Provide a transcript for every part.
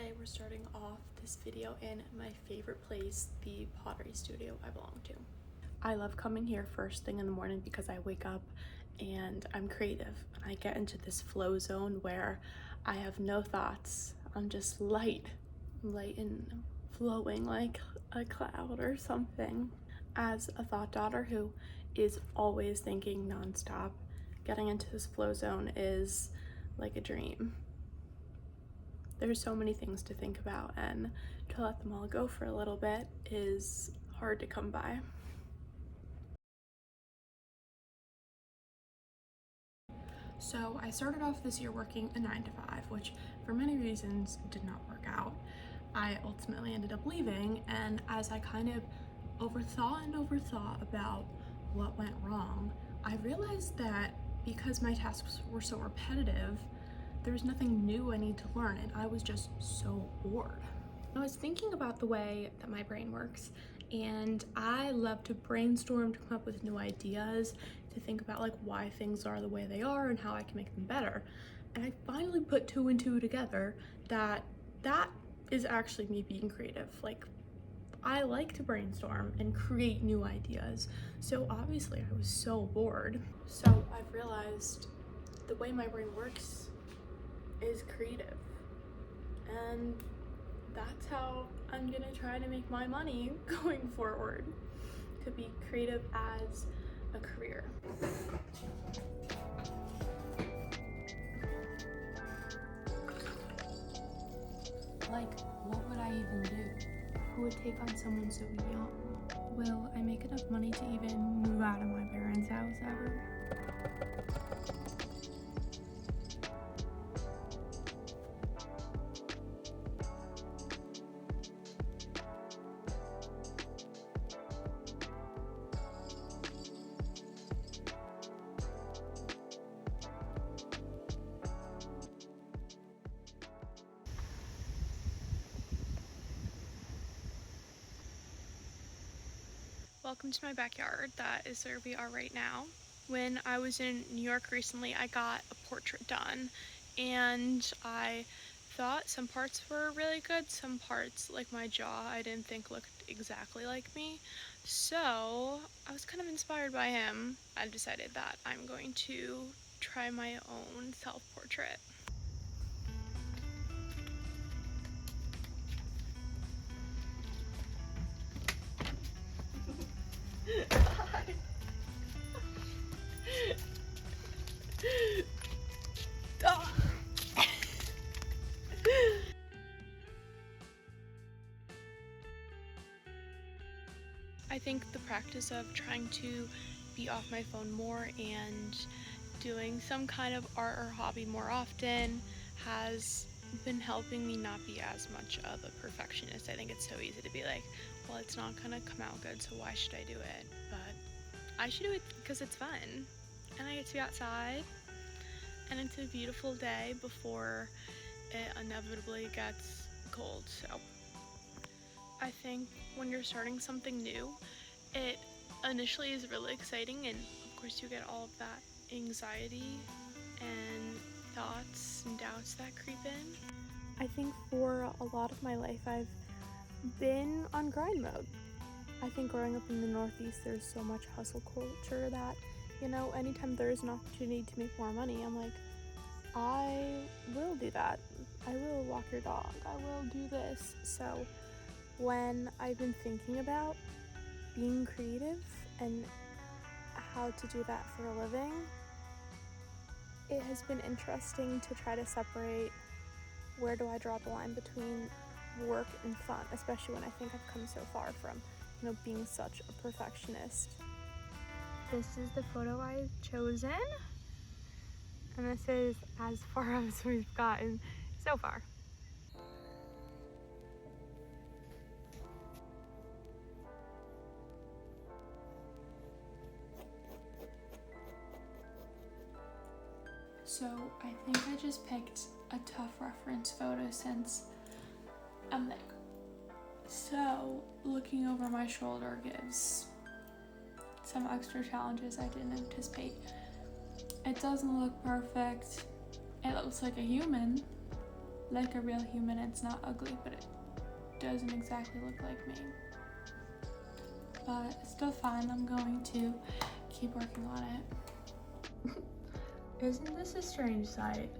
Today we're starting off this video in my favorite place, the pottery studio I belong to. I love coming here first thing in the morning because I wake up and I'm creative. I get into this flow zone where I have no thoughts. I'm just light and flowing like a cloud or something. As a thought daughter who is always thinking nonstop, getting into this flow zone is like a dream. There's so many things to think about, and to let them all go for a little bit is hard to come by. So I started off this year working a 9-to-5, which for many reasons did not work out. I ultimately ended up leaving, and as I kind of overthought about what went wrong, I realized that because my tasks were so repetitive, there was nothing new I need to learn, and I was just so bored. I was thinking about the way that my brain works, and I love to brainstorm to come up with new ideas, to think about like why things are the way they are and how I can make them better. And I finally put 2 and 2 together that is actually me being creative. Like, I like to brainstorm and create new ideas. So obviously I was so bored. So I've realized the way my brain works is creative, and that's how I'm gonna try to make my money going forward, to be creative as a career. Like, what would I even do? Who would take on someone so young? Will I make enough money to even move out of my parents' house ever? Welcome to my backyard. That is where we are right now. When I was in New York recently, I got a portrait done, and I thought some parts were really good, some parts, like my jaw, I didn't think looked exactly like me. So I was kind of inspired by him. I decided that I'm going to try my own self-portrait. I think the practice of trying to be off my phone more and doing some kind of art or hobby more often has been helping me not be as much of a perfectionist. I think it's so easy to be like, well, it's not gonna come out good, so why should I do it? But I should do it because it's fun, and I get to be outside, and it's a beautiful day before it inevitably gets cold. So I think when you're starting something new, it initially is really exciting, and of course you get all of that anxiety and thoughts and doubts that creep in. I think for a lot of my life I've been on grind mode. I think growing up in the Northeast, there's so much hustle culture that, you know, anytime there is an opportunity to make more money, I'm like, I will do that. I will walk your dog. I will do this. So when I've been thinking about being creative and how to do that for a living, it has been interesting to try to separate where do I draw the line between work and fun, especially when I think I've come so far from, you know, being such a perfectionist. This is the photo I've chosen, and this is as far as we've gotten so far. So I think I just picked a tough reference photo since I'm there. So looking over my shoulder gives some extra challenges I didn't anticipate. It doesn't look perfect. It looks like a human, like a real human. It's not ugly, but it doesn't exactly look like me. But it's still fine. I'm going to keep working on it. Isn't this a strange sight?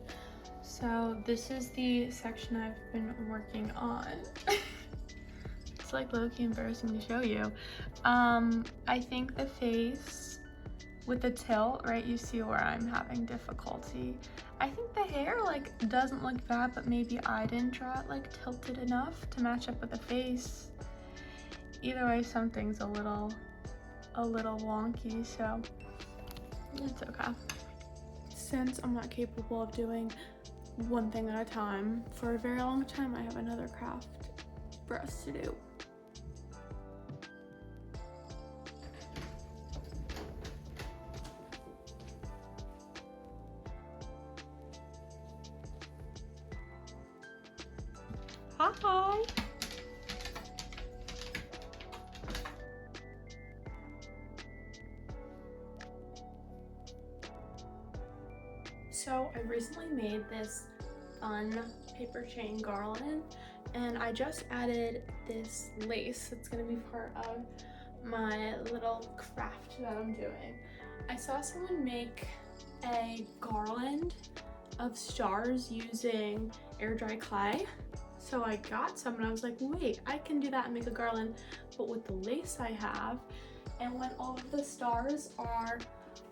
So this is the section I've been working on. It's like low-key embarrassing to show you. I think the face with the tilt, right, you see where I'm having difficulty. I think the hair like doesn't look bad, but maybe I didn't draw it like tilted enough to match up with the face. Either way, something's a little wonky, so it's okay. Since I'm not capable of doing one thing at a time for a very long time, I have another craft for us to do. Hi! So I recently made this fun paper chain garland, and I just added this lace that's gonna be part of my little craft that I'm doing. I saw someone make a garland of stars using air dry clay. So I got some and I was like, wait, I can do that and make a garland, but with the lace I have. And when all of the stars are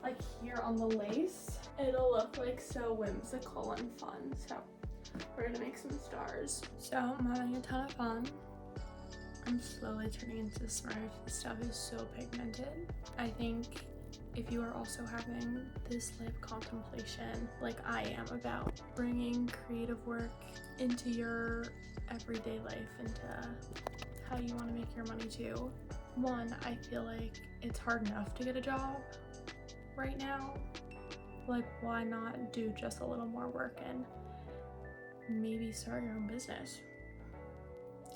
like here on the lace, it'll look like so whimsical and fun. So we're gonna make some stars. So I'm having a ton of fun. I'm slowly turning into smart. This stuff is so pigmented. I think if you are also having this like contemplation like I am about bringing creative work into your everyday life, into how you want to make your money too. One, I feel like it's hard enough to get a job right now. Like, why not do just a little more work and maybe start your own business?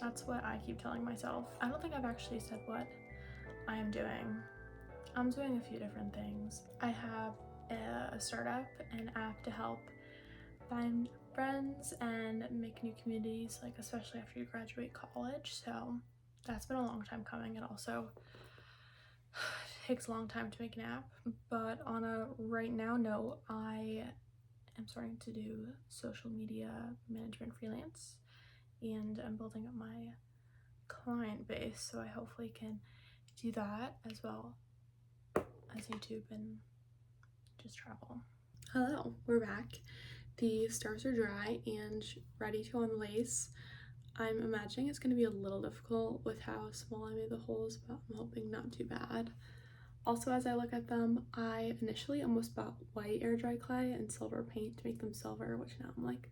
That's what I keep telling myself. I don't think I've actually said what I am doing. I'm doing a few different things. I have a startup, an app to help find friends and make new communities, like especially after you graduate college. So that's been a long time coming. It also takes a long time to make an app. But on a right now note, I am starting to do social media management freelance, and I'm building up my client base, so I hopefully can do that as well as YouTube and just travel. Hello, we're back. The stars are dry and ready to go on the lace. I'm imagining it's going to be a little difficult with how small I made the holes, but I'm hoping not too bad. Also, as I look at them, I initially almost bought white air dry clay and silver paint to make them silver, which now I'm like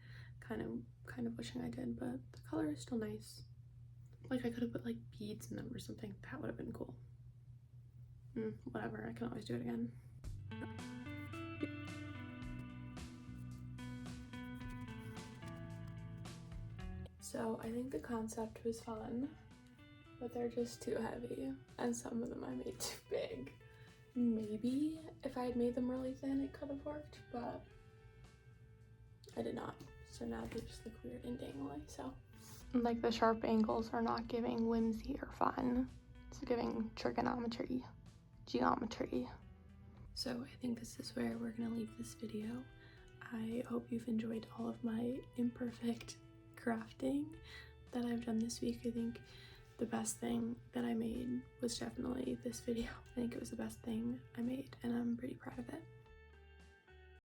kind of wishing I did, but the color is still nice. Like I could have put like beads in them or something. That would have been cool. Whatever, I can always do it again. So I think the concept was fun, but they're just too heavy, and some of them I made too big. Maybe if I had made them really thin it could have worked, but I did not. So now they just look weird and dangly. So like the sharp angles are not giving whimsy or fun. It's giving trigonometry, geometry. So I think this is where we're gonna leave this video. I hope you've enjoyed all of my imperfect crafting that I've done this week. I think the best thing that I made was definitely this video. I think it was the best thing I made, and I'm pretty proud of it.